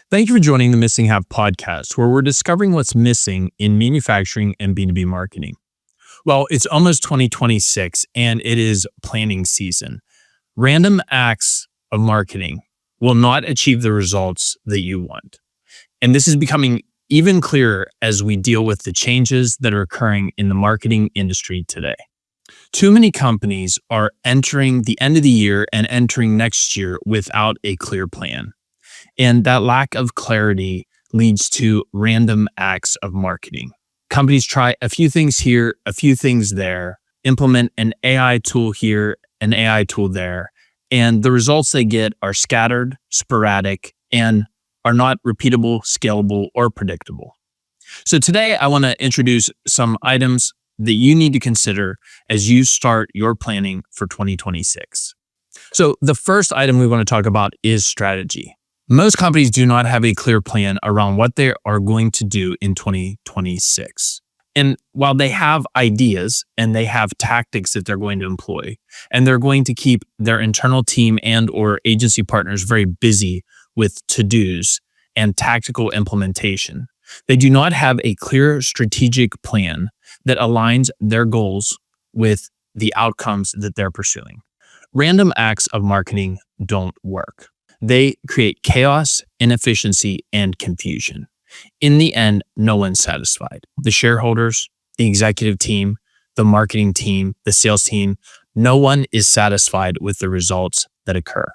Thank you for joining the Missing Half podcast, where we're discovering what's missing in manufacturing and B2B marketing. Well, it's almost 2026 and it is planning season. Random acts of marketing will not achieve the results that you want. And this is becoming even clearer as we deal with the changes that are occurring in the marketing industry today. Too many companies are entering the end of the year and entering next year without a clear plan. And that lack of clarity leads to random acts of marketing. Companies try a few things here, a few things there, implement an AI tool here, an AI tool there, and the results they get are scattered, sporadic, and are not repeatable, scalable, or predictable. So today I want to introduce some items that you need to consider as you start your planning for 2026. So the first item we want to talk about is strategy. Most companies do not have a clear plan around what they are going to do in 2026. And while they have ideas and they have tactics that they're going to employ, and they're going to keep their internal team and or agency partners very busy with to-dos and tactical implementation, they do not have a clear strategic plan that aligns their goals with the outcomes that they're pursuing. Random acts of marketing don't work. They create chaos, inefficiency, and confusion. In the end, no one's satisfied. The shareholders, the executive team, the marketing team, the sales team, no one is satisfied with the results that occur.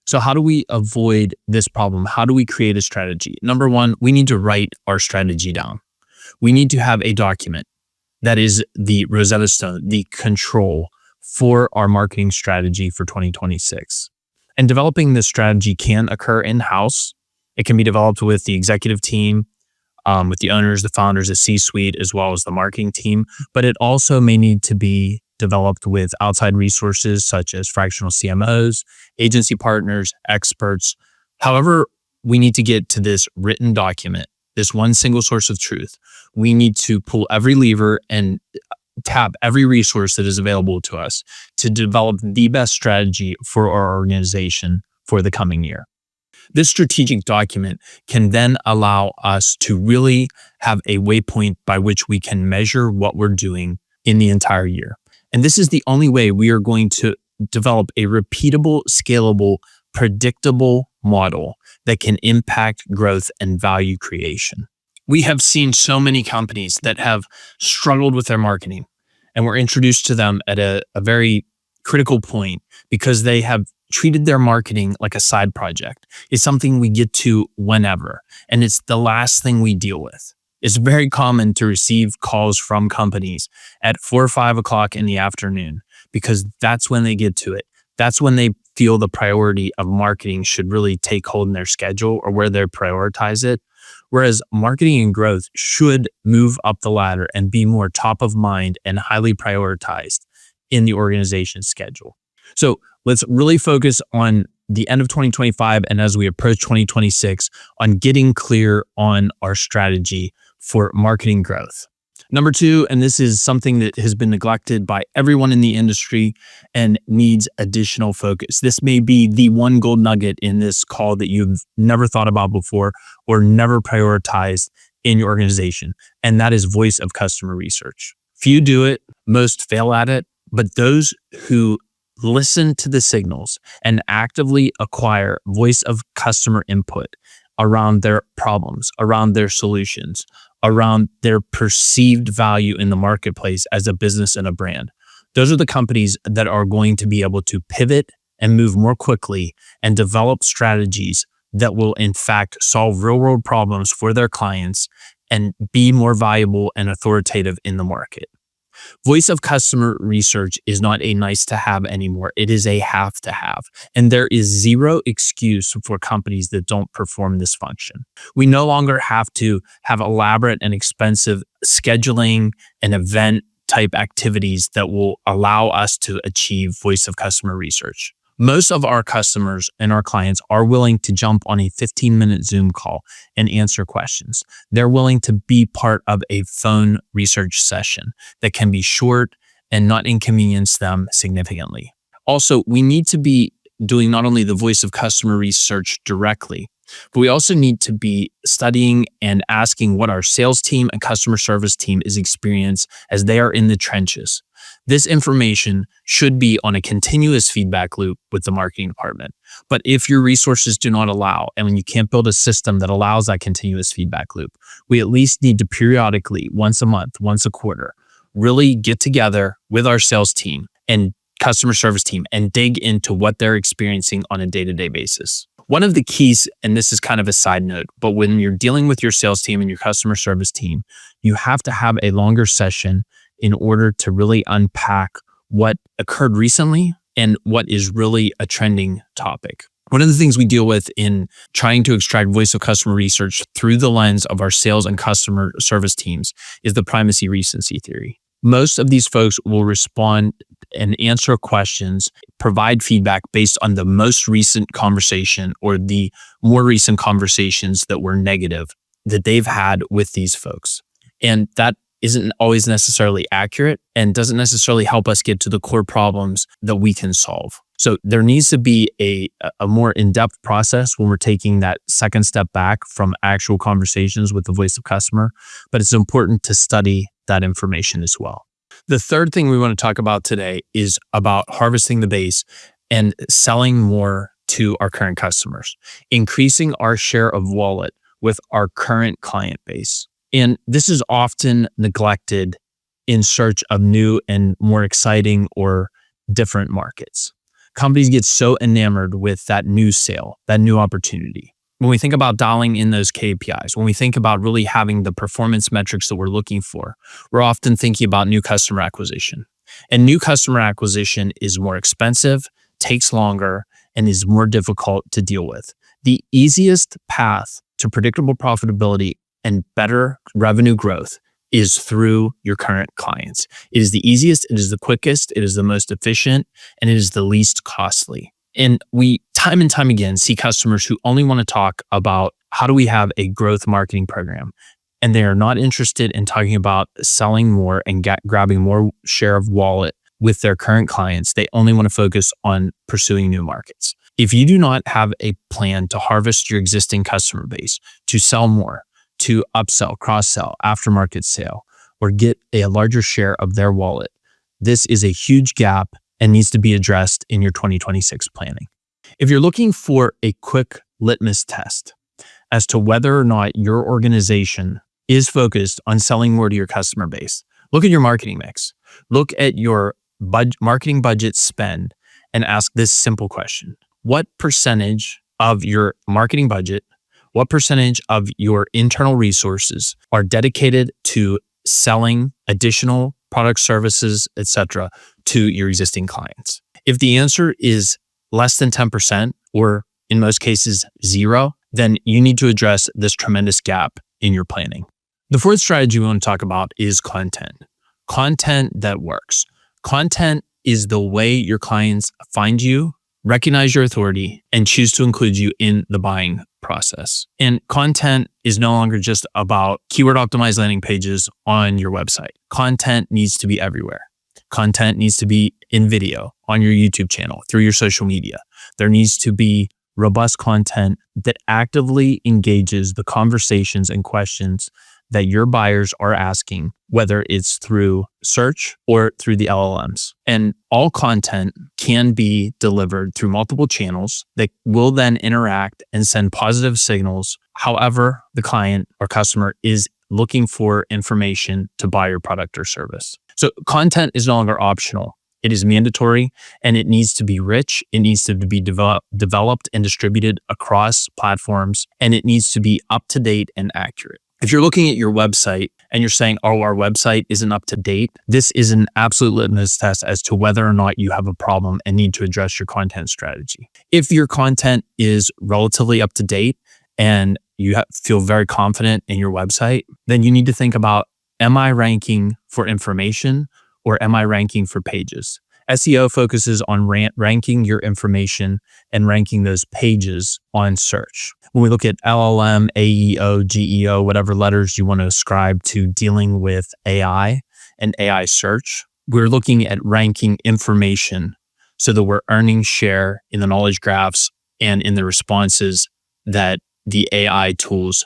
So how do we avoid this problem? How do we create a strategy? Number one, we need to write our strategy down. We need to have a document that is the Rosetta Stone, the control for our marketing strategy for 2026. And developing this strategy can occur in-house. It can be developed with the executive team, with the owners, the founders, the C-suite, as well as the marketing team. But it also may need to be developed with outside resources such as fractional CMOs, agency partners, experts. However, we need to get to this written document, this one single source of truth. We need to pull every lever and tap every resource that is available to us to develop the best strategy for our organization for the coming year. This strategic document can then allow us to really have a waypoint by which we can measure what we're doing in the entire year. And this is the only way we are going to develop a repeatable, scalable, predictable model that can impact growth and value creation. We have seen so many companies that have struggled with their marketing, and we're introduced to them at a very critical point because they have treated their marketing like a side project. It's something we get to whenever, and it's the last thing we deal with. It's very common to receive calls from companies at 4 or 5 o'clock in the afternoon because that's when they get to it. That's when they feel the priority of marketing should really take hold in their schedule or where they prioritize it. Whereas marketing and growth should move up the ladder and be more top of mind and highly prioritized in the organization's schedule. So let's really focus on the end of 2025 and as we approach 2026 on getting clear on our strategy for marketing growth. Number two, and this is something that has been neglected by everyone in the industry and needs additional focus. This may be the one gold nugget in this call that you've never thought about before or never prioritized in your organization, and that is voice of customer research. Few do it, most fail at it, but those who listen to the signals and actively acquire voice of customer input around their problems, around their solutions, around their perceived value in the marketplace as a business and a brand. Those are the companies that are going to be able to pivot and move more quickly and develop strategies that will in fact solve real world problems for their clients and be more valuable and authoritative in the market. Voice of customer research is not a nice to have anymore. It is a have to have. And there is zero excuse for companies that don't perform this function. We no longer have to have elaborate and expensive scheduling and event type activities that will allow us to achieve voice of customer research. Most of our customers and our clients are willing to jump on a 15-minute Zoom call and answer questions. They're willing to be part of a phone research session that can be short and not inconvenience them significantly. Also, we need to be doing not only the voice of customer research directly, But we also need to be studying and asking what our sales team and customer service team is experiencing as they are in the trenches. This information should be on a continuous feedback loop with the marketing department. But if your resources do not allow, and when you can't build a system that allows that continuous feedback loop, we at least need to periodically, once a month, once a quarter, really get together with our sales team and customer service team and dig into what they're experiencing on a day-to-day basis. One of the keys, and this is kind of a side note, but when you're dealing with your sales team and your customer service team, you have to have a longer session in order to really unpack what occurred recently and what is really a trending topic. One of the things we deal with in trying to extract voice of customer research through the lens of our sales and customer service teams is the primacy recency theory. Most of these folks will respond and answer questions, provide feedback based on the most recent conversation or the more recent conversations that were negative that they've had with these folks. And that isn't always necessarily accurate and doesn't necessarily help us get to the core problems that we can solve. So there needs to be a more in-depth process when we're taking that second step back from actual conversations with the voice of customer, but it's important to study that information as well. The third thing we want to talk about today is about harvesting the base and selling more to our current customers, increasing our share of wallet with our current client base. And this is often neglected in search of new and more exciting or different markets. Companies get so enamored with that new sale, that new opportunity. When we think about dialing in those KPIs, when we think about really having the performance metrics that we're looking for, we're often thinking about new customer acquisition. And new customer acquisition is more expensive, takes longer, and is more difficult to deal with. The easiest path to predictable profitability and better revenue growth is through your current clients. It is the easiest, it is the quickest, it is the most efficient, and it is the least costly. And we time and time again see customers who only want to talk about how do we have a growth marketing program, and they are not interested in talking about selling more and grabbing more share of wallet with their current clients. They only want to focus on pursuing new markets. If you do not have a plan to harvest your existing customer base, to sell more, to upsell, cross-sell, aftermarket sale, or get a larger share of their wallet, this is a huge gap and needs to be addressed in your 2026 planning. If you're looking for a quick litmus test as to whether or not your organization is focused on selling more to your customer base, look at your marketing mix. Look at your marketing budget spend and ask this simple question. What percentage of your marketing budget, what percentage of your internal resources are dedicated to selling additional products, services, etc., to your existing clients? If the answer is less than 10%, or in most cases, 0, then you need to address this tremendous gap in your planning. The fourth strategy we want to talk about is content. Content that works. Content is the way your clients find you, recognize your authority, and choose to include you in the buying process. And content is no longer just about keyword optimized landing pages on your website. Content needs to be everywhere. Content needs to be in video, on your YouTube channel, through your social media. There needs to be robust content that actively engages the conversations and questions that your buyers are asking, whether it's through search or through the LLMs. And all content can be delivered through multiple channels that will then interact and send positive signals however the client or customer is looking for information to buy your product or service. So content is no longer optional. It is mandatory, and it needs to be rich. It needs to be developed and distributed across platforms, and it needs to be up to date and accurate. If you're looking at your website and you're saying, oh, our website isn't up to date, this is an absolute litmus test as to whether or not you have a problem and need to address your content strategy. If your content is relatively up to date and you feel very confident in your website, then you need to think about, am I ranking for information or am I ranking for pages? SEO focuses on ranking your information and ranking those pages on search. When we look at LLM, AEO, GEO, whatever letters you want to ascribe to dealing with AI and AI search, we're looking at ranking information so that we're earning share in the knowledge graphs and in the responses that the AI tools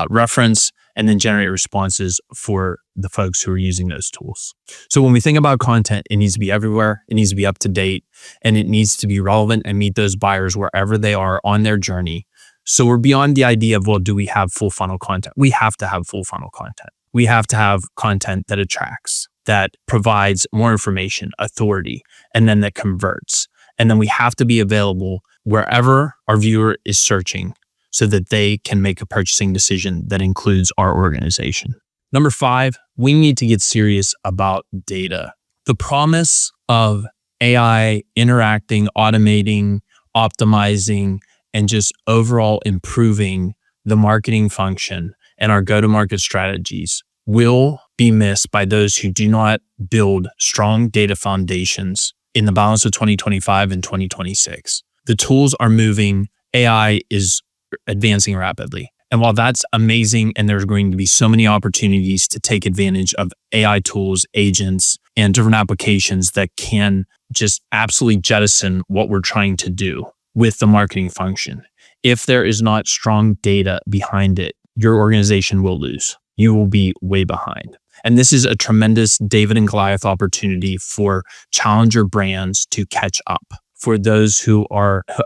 reference and then generate responses for the folks who are using those tools. So when we think about content, it needs to be everywhere, it needs to be up to date, and it needs to be relevant and meet those buyers wherever they are on their journey. So we're beyond the idea of, well, do we have full funnel content? We have to have full funnel content. We have to have content that attracts, that provides more information, authority, and then that converts. And then we have to be available wherever our viewer is searching so that they can make a purchasing decision that includes our organization. Number 5, we need to get serious about data. The promise of AI interacting, automating, optimizing, and just overall improving the marketing function and our go-to-market strategies will be missed by those who do not build strong data foundations in the balance of 2025 and 2026. The tools are moving. AI is advancing rapidly. And while that's amazing, and there's going to be so many opportunities to take advantage of AI tools, agents, and different applications that can just absolutely jettison what we're trying to do with the marketing function. If there is not strong data behind it, your organization will lose. You will be way behind. And this is a tremendous David and Goliath opportunity for challenger brands to catch up. For those who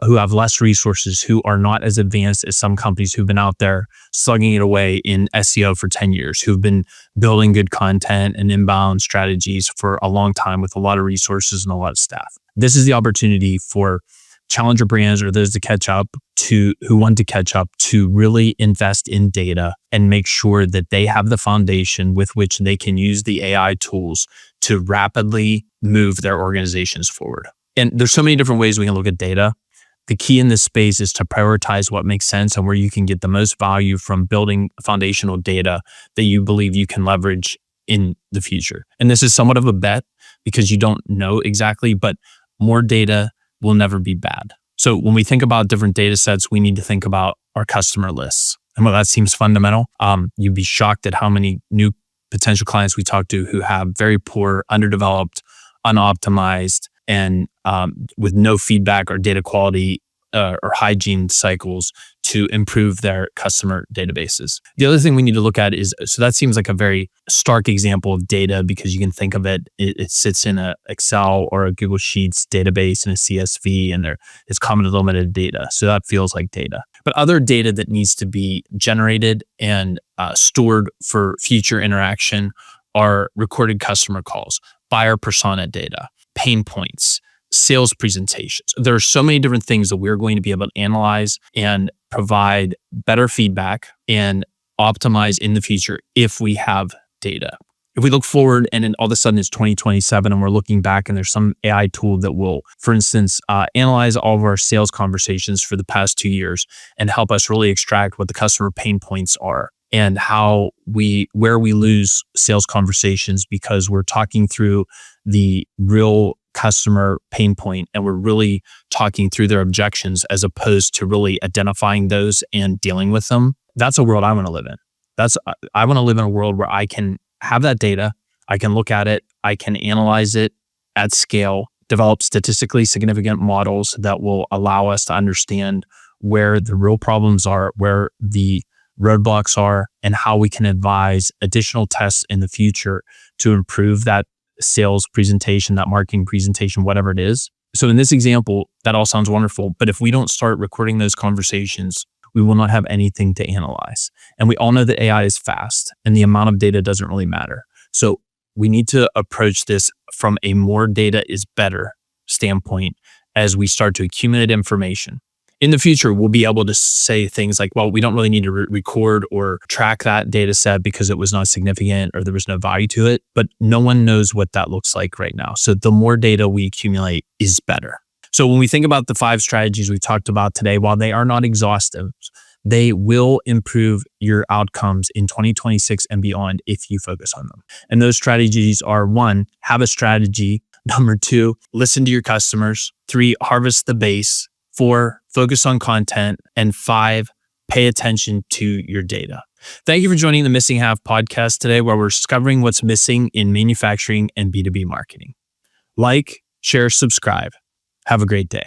have less resources, who are not as advanced as some companies who've been out there slugging it away in SEO for 10 years, who've been building good content and inbound strategies for a long time with a lot of resources and a lot of staff. This is the opportunity for challenger brands or those who want to catch up to really invest in data and make sure that they have the foundation with which they can use the AI tools to rapidly move their organizations forward. And there's so many different ways we can look at data. The key in this space is to prioritize what makes sense and where you can get the most value from building foundational data that you believe you can leverage in the future. And this is somewhat of a bet because you don't know exactly, but more data will never be bad. So when we think about different data sets, we need to think about our customer lists. And while that seems fundamental, you'd be shocked at how many new potential clients we talk to who have very poor, underdeveloped, unoptimized, and with no feedback or data quality or hygiene cycles to improve their customer databases. The other thing we need to look at is, so that seems like a very stark example of data because you can think of it sits in a Excel or a Google Sheets database and a CSV, and it's common to limited data. So that feels like data. But other data that needs to be generated and stored for future interaction are recorded customer calls, buyer persona data, pain points, sales presentations. There are so many different things that we're going to be able to analyze and provide better feedback and optimize in the future if we have data. If we look forward and then all of a sudden it's 2027 and we're looking back and there's some AI tool that will, for instance, analyze all of our sales conversations for the past 2 years and help us really extract what the customer pain points are and where we lose sales conversations because we're talking through the real customer pain point and we're really talking through their objections as opposed to really identifying those and dealing with them. That's a world I want to live in. I want to live in a world where I can have that data, I can look at it, I can analyze it at scale, develop statistically significant models that will allow us to understand where the real problems are, where the roadblocks are, and how we can advise additional tests in the future to improve that sales presentation, that marketing presentation, whatever it is. So in this example, that all sounds wonderful, but if we don't start recording those conversations, we will not have anything to analyze. And we all know that AI is fast and the amount of data doesn't really matter. So we need to approach this from a more data is better standpoint as we start to accumulate information. In the future, we'll be able to say things like, well, we don't really need to record or track that data set because it was not significant or there was no value to it, but no one knows what that looks like right now. So the more data we accumulate is better. So when we think about the 5 strategies we talked about today, while they are not exhaustive, they will improve your outcomes in 2026 and beyond if you focus on them. And those strategies are 1, have a strategy. Number 2, listen to your customers. 3, harvest the base. 4, focus on content. And 5, pay attention to your data. Thank you for joining the Missing Half podcast today, where we're discovering what's missing in manufacturing and B2B marketing. Like, share, subscribe. Have a great day.